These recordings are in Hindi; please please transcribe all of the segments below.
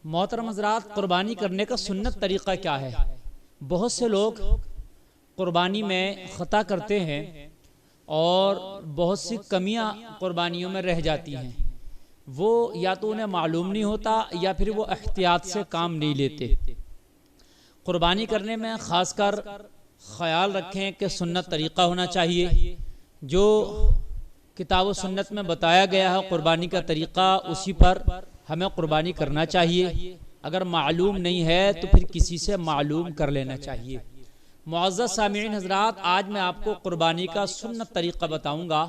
मोहतरम हज़रात, कुर्बानी करने का सुन्नत तरीक़ा क्या है? बहुत से लोग कुर्बानी में ख़ता करते हैं और बहुत सी कमियां कुर्बानियों में रह जाती हैं। वो या तो उन्हें मालूम नहीं होता या फिर वो एहतियात से काम नहीं लेते। कुर्बानी करने में ख़ासकर ख़याल रखें कि सुन्नत तरीक़ा होना चाहिए। जो किताब व सुन्नत में बताया गया है कुर्बानी का तरीक़ा, उसी पर हमें कुर्बानी करना चाहिए। अगर मालूम नहीं है तो फिर किसी से मालूम कर लेना चाहिए। मुअज़्ज़ज़ सामिईन हज़रात, आज मैं आपको कुर्बानी का सुन्नत तरीक़ा बताऊंगा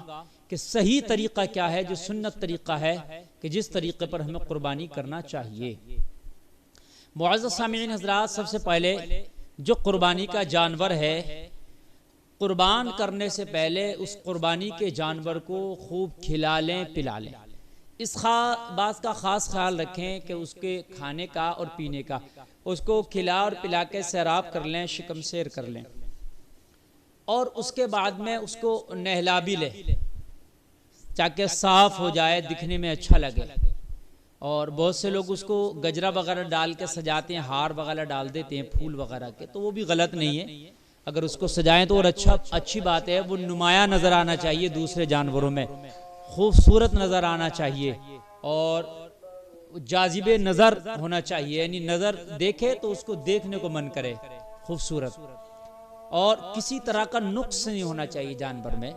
कि सही तरीक़ा क्या है, जो सुन्नत तरीक़ा है कि जिस तरीक़े पर हमें कुर्बानी करना चाहिए। मुअज़्ज़ज़ सामिईन हज़रात, सबसे पहले जो कुर्बानी का जानवर है, कुर्बान करने से पहले उस कुर्बानी के जानवर को खूब खिला लें, पिला लें। इस बात का ख़ास ख्याल रखें कि उसके खाने का और पीने का, उसको खिला और पिला के सैराब कर लें, शिकम शेर कर लें और उसके बाद में उसको नहला भी लें ताकि साफ़ हो जाए, दिखने में अच्छा लगे। और बहुत से लोग उसको गजरा वगैरह डाल के सजाते हैं, हार वगैरह डाल देते हैं फूल वगैरह के, तो वो भी गलत नहीं है। अगर उसको सजाएं तो और अच्छी बात है। वो नुमाया नज़र आना चाहिए, दूसरे जानवरों में खूबसूरत नज़र आना चाहिए और जाजिबे नज़र होना चाहिए, यानी नज़र देखे तो उसको देखने को मन करे, खूबसूरत। और किसी तरह का नुक्स नहीं होना चाहिए जानवर में,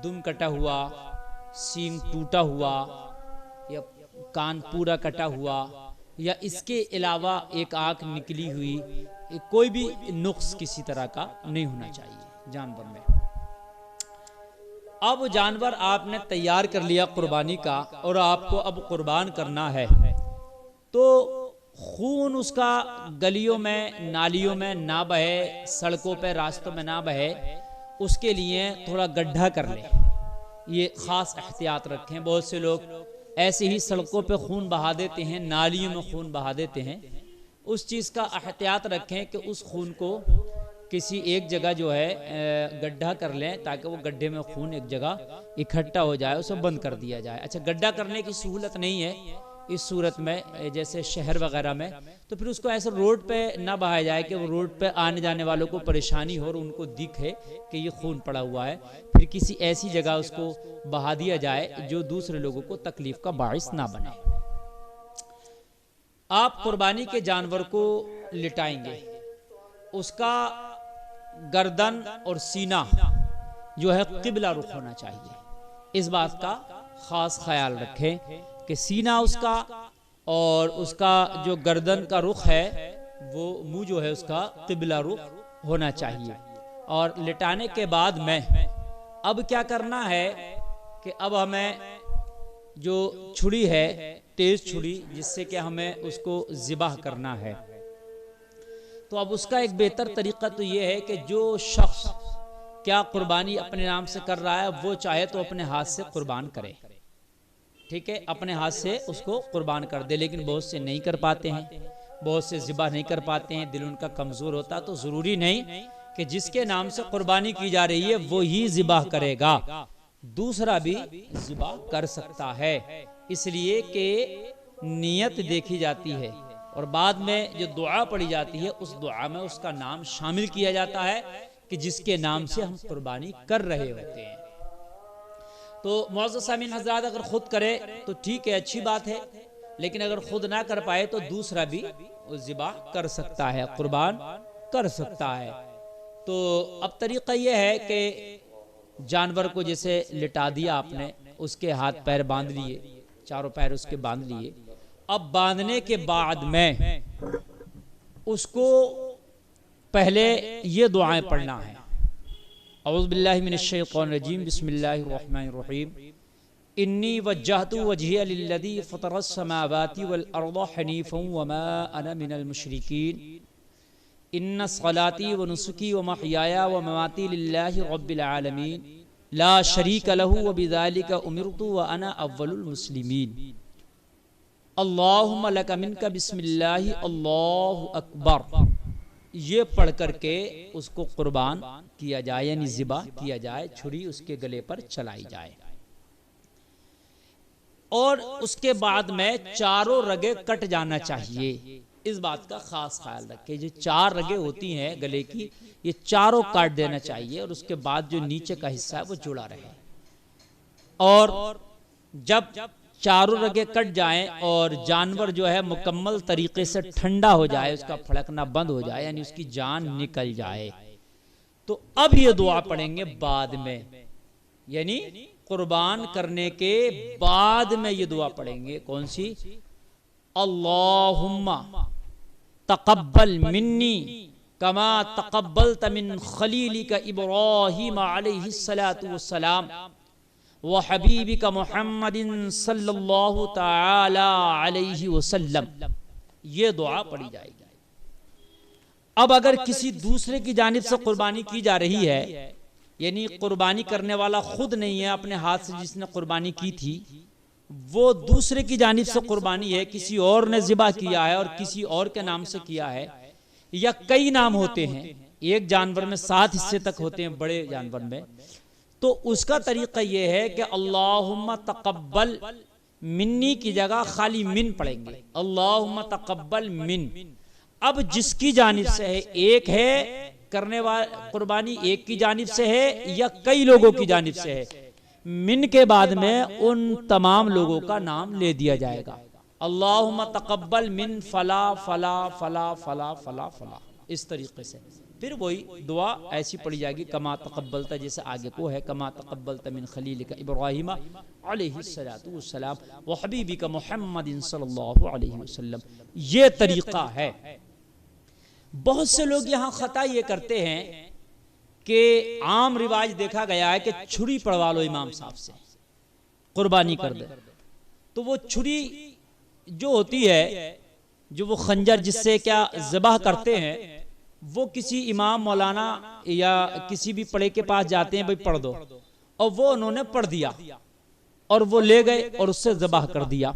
दुम कटा हुआ, सींग टूटा हुआ या कान पूरा कटा हुआ या इसके अलावा एक आँख निकली हुई, कोई भी नुक्स किसी तरह का नहीं होना चाहिए जानवर में। अब जानवर आपने तैयार कर लिया कुर्बानी का और आपको अब कुर्बान करना है, तो खून उसका गलियों में, नालियों में ना बहे, सड़कों पे, रास्तों में ना बहे, उसके लिए थोड़ा गड्ढा कर लें। ये ख़ास एहतियात रखें। बहुत से लोग ऐसे ही सड़कों पे खून बहा देते हैं, नालियों में खून बहा देते हैं। उस चीज़ का एहतियात रखें कि उस खून को किसी एक जगह जो है गड्ढा कर लें ताकि वो गड्ढे में खून एक जगह इकट्ठा हो जाए, उसे बंद कर दिया जाए। अच्छा, गड्ढा करने की सहूलत नहीं है इस सूरत में, जैसे शहर वगैरह में, तो फिर उसको ऐसे रोड पे ना बहाया जाए कि वो रोड पे आने जाने वालों को परेशानी हो और उनको दिखे कि ये खून पड़ा हुआ है। फिर किसी ऐसी जगह उसको बहा दिया जाए जो दूसरे लोगों को तकलीफ का बाइस ना बने। आप कुर्बानी के जानवर को लिटाएंगे, उसका गर्दन और सीना जो है क़िबला रुख होना चाहिए। इस बात का ख़ास ख्याल रखें कि सीना उसका और उसका जो गर्दन का रुख है वो मुंह जो है उसका क़िबला रुख होना चाहिए। और लिटाने के बाद में अब क्या करना है कि अब हमें जो छुरी है, तेज़ छुरी, जिससे कि हमें उसको ज़िबाह करना है, तो अब उसका एक बेहतर तरीक़ा तो ये है कि जो शख्स क्या कुर्बानी अपने नाम से कर रहा है वो चाहे तो अपने हाथ से कुर्बान करे, ठीक है, अपने हाथ से उसको कुर्बान कर दे। लेकिन बहुत से नहीं कर पाते हैं, बहुत से ज़िबा नहीं कर पाते हैं, दिल उनका कमज़ोर होता, तो ज़रूरी नहीं कि जिसके नाम से कुर्बानी की जा रही है वो ही ज़िबा करेगा, दूसरा भी ज़िबा कर सकता है। इसलिए कि नीयत देखी जाती है और बाद में जो दुआ पढ़ी जाती है उस दुआ में उसका नाम शामिल किया जाता है कि जिसके नाम से हम कुर्बानी कर रहे होते हैं। तो मुअज़्ज़ज़ सामीन हज़रात, अगर खुद करे तो ठीक है, अच्छी बात है, लेकिन अगर खुद ना कर पाए तो दूसरा भी ज़िबा कर सकता है, कुर्बान कर सकता है। तो अब तरीक़ा यह है कि जानवर को जैसे लिटा दिया आपने, उसके हाथ पैर बांध लिए, चारों पैर उसके बांध लिए। अब बांधने के बाद में उसको पहले ये दुआएं पढ़ना है। औज़ु बिल्लाहि मिनश्शैतानिर्रजीम, बिस्मिल्लाहिर्रहमानिर्रहीम। इन्नी वज्जहतु वजहिया लिल्लज़ी फ़तरस समावाति वल अर्ज़ हनीफ़न वमा अना मिनल मुशरिकीन। इन्ना सलाती व नुसुकी व महयाया व ममाती लिल्लाहि रब्बिल आलमीन ला शरीक लहू व बिज़ालिका उमिरतु व अना अव्वलुल मुस्लिमीन। अल्लाहुम्मा लका मिनका बिस्मिल्लाहि अल्लाहु अकबर। ये पढ़ करके उसको कुर्बान किया जाए, यानी ज़िबा किया जाए, छुरी उसके गले पर चलाई जाए। और उसके बाद में चारों रगे कट जाना चाहिए। इस बात का खास ख्याल रखें, जो 4 रगे होती हैं गले की, ये चारों काट देना चाहिए और उसके बाद जो नीचे का हिस्सा है वो जुड़ा रहे। और जब चारों रगे कट जाएं और जानवर जो है मुकम्मल तरीके से ठंडा हो जाए, उसका फड़कना बंद हो जाए, यानी उसकी जान निकल जाए, तो अब ये दुआ पढ़ेंगे बाद में, यानी कुर्बान करने के बाद में ये दुआ पढ़ेंगे। कौन सी? अल्लाहुम्मा तक़ब्बल मिन्नी कमा तक़ब्बलत मिन खलीलिका इब्राहीम अलैहिस्सलातु वस्सलाम व हबीबिका मुहम्मदिन सल्लल्लाहु तआला अलैहि वसल्लम। ये दुआ पढ़ी जाएगी। अब अगर किसी दूसरे की जानिब से कुर्बानी की जा रही है, यानी कुर्बानी करने वाला खुद नहीं है, अपने हाथ से जिसने कुर्बानी की थी वो दूसरे की जानिब से कुर्बानी है, किसी और ने ज़िबा किया है और किसी और के नाम से किया है, या कई नाम होते हैं, एक जानवर में 7 हिस्से तक होते हैं बड़े जानवर में, तो उसका तरीका यह है कि अल्लाहुम्मा तक़ब्बल मिन्नी की जगह खाली मिन पढ़ेंगे, अल्लाहुम्मा तक़ब्बल मिन। अब जिसकी जानिब से है, एक है करने वाला कुर्बानी एक की जानिब से है या कई लोगों की जानिब से है, मिन के बाद में उन तमाम लोगों का नाम ले दिया जाएगा। अल्लाहुम्मा तक़ब्बल मिन फला फला फला फला फला फला, इस तरीके से फिर वही दुआ ऐसी पढ़ी जाएगी, कमा तक़ब्बलता, जैसे आगे को है, कमा तक़ब्बलता मिन खलीलिका इब्राहीम अलैहिस्सलातु वस्सलाम व हबीबिका मुहम्मदिन सल्लल्लाहु अलैहि वसल्लम। ये तरीका है। बहुत से लोग यहाँ खता ये करते हैं कि आम रिवाज देखा गया है कि छुरी पड़वा लो इमाम साहब से, कुर्बानी कर दे, तो वो छुरी जो होती है, जो वो खंजर जिससे क्या ज़बाह करते हैं, वो किसी इमाम मौलाना या किसी भी पढ़े के पास जाते हैं, भाई पढ़ दो, और वो उन्होंने पढ़ दिया और वो ले गए और उससे ज़बाह कर दिया।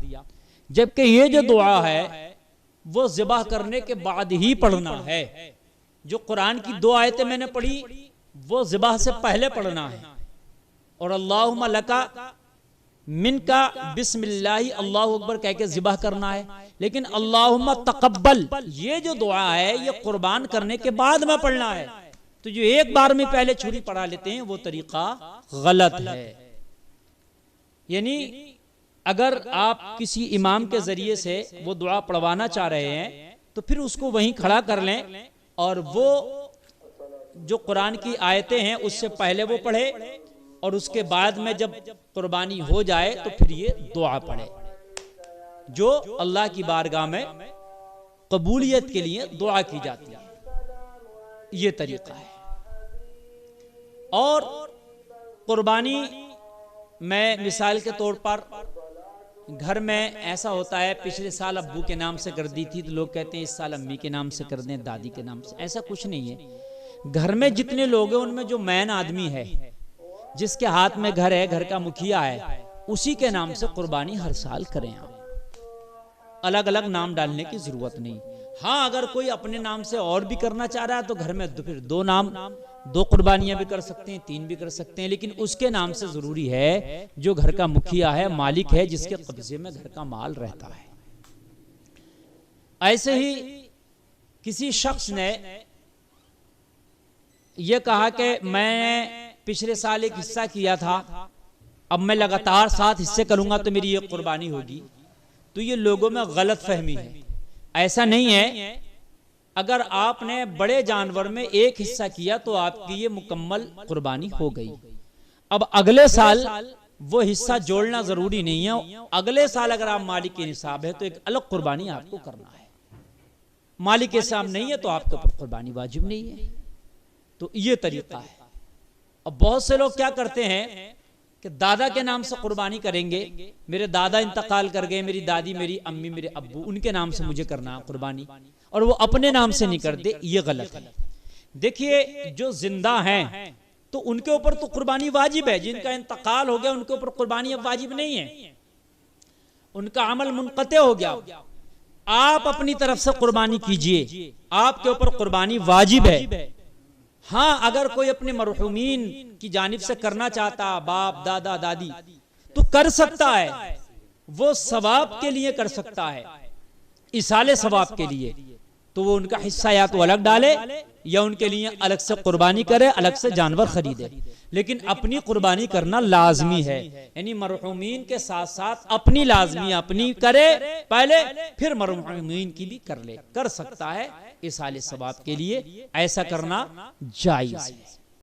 जबकि ये जो दुआ है वो ज़बाह करने के बाद ही पढ़ना है। जो कुरान की 2 आयतें मैंने पढ़ी वो ज़बाह से पहले पढ़ना है, और अल्लाहुम्मा लका मिनका बिस्मिल्लाह अल्लाहु अकबर कह के ज़बाह करना है। लेकिन अल्लाहुम्मा तक़ब्बल ये जो दुआ है ये कुर्बान करने के बाद में पढ़ना है। तो जो एक बार में पहले छुरी पढ़ा लेते हैं वो तरीका गलत है। यानी अगर आप किसी इमाम के जरिए से वो दुआ पढ़वाना चाह रहे हैं तो फिर उसको वहीं खड़ा कर लें और वो जो कुरान की आयतें हैं उससे पहले वो पढ़े और उसके बाद में जब कुर्बानी हो जाए तो फिर ये दुआ पढ़े, जो अल्लाह की बारगाह में कबूलियत के लिए दुआ की जाती है। ये तरीका है। और कुर्बानी में मिसाल के तौर पर घर में ऐसा होता है, पिछले साल अब्बू के नाम से कर दी थी तो लोग कहते हैं इस साल अम्मी के नाम से कर दें, दादी के नाम से। ऐसा कुछ नहीं है। घर में जितने लोग हैं उनमें जो मैन आदमी है, जिसके हाथ में घर है, घर का मुखिया है, उसी के नाम से कुर्बानी हर साल करें। आप अलग अलग नाम डालने की जरूरत नहीं। हाँ, अगर कोई अपने नाम से और भी करना चाह रहा है तो घर में फिर 2 नाम, 2 कुर्बानियां भी कर सकते हैं, 3 भी कर सकते हैं, लेकिन उसके नाम से जरूरी है जो घर का मुखिया है, मालिक है, जिसके कब्जे में घर का माल रहता है। ऐसे ही किसी शख्स ने यह कहा कि मैं पिछले साल एक हिस्सा किया था, अब मैं लगातार 7 हिस्से करूंगा तो मेरी ये कुर्बानी होगी। तो ये लोगों में गलत फहमी है। ऐसा नहीं है। अगर आपने बड़े जानवर में एक हिस्सा किया तो आपकी ये मुकम्मल कुर्बानी हो गई। अब अगले साल वो हिस्सा जोड़ना जरूरी नहीं है। अगले साल अगर आप मालिक के निसाब है तो एक अलग कुर्बानी आपको करना है। मालिक के हिसाब नहीं है तो आपके ऊपर कुर्बानी वाजिब नहीं है। तो ये तरीका है। अब बहुत से लोग क्या करते हैं कि दादा के नाम से कुर्बानी करेंगे, मेरे दादा इंतकाल कर गए, मेरी दादी, मेरी अम्मी, मेरे अब्बू, उनके नाम से मुझे करना है कुर्बानी, और वो अपने नाम से नहीं करते। ये गलत है। देखिए, जो जिंदा हैं तो उनके ऊपर तो कुर्बानी वाजिब है। जिनका इंतकाल हो गया उनके ऊपर कुर्बानी अब वाजिब नहीं है, उनका अमल मुनक़ते हो गया। आप अपनी तरफ से कुर्बानी कीजिए, आपके ऊपर कुर्बानी वाजिब है। हाँ, अगर कोई अपने मरहूमीन की जानिब से करना चाहता, बाप, दादा, दादी, तो कर सकता है। वो सवाब के लिए कर सकता है, इसाले सवाब के लिए, तो वो उनका हिस्सा या तो अलग डाले या उनके लिए अलग से कुर्बानी करे, अलग से जानवर खरीदे। लेकिन अपनी कुर्बानी करना लाजमी है, यानी मरहूमीन के साथ साथ अपनी लाजमी अपनी करे पहले, फिर मरहूमीन की भी कर ले, कर सकता है इसाले सवाब के लिए, ऐसा करना जायज है।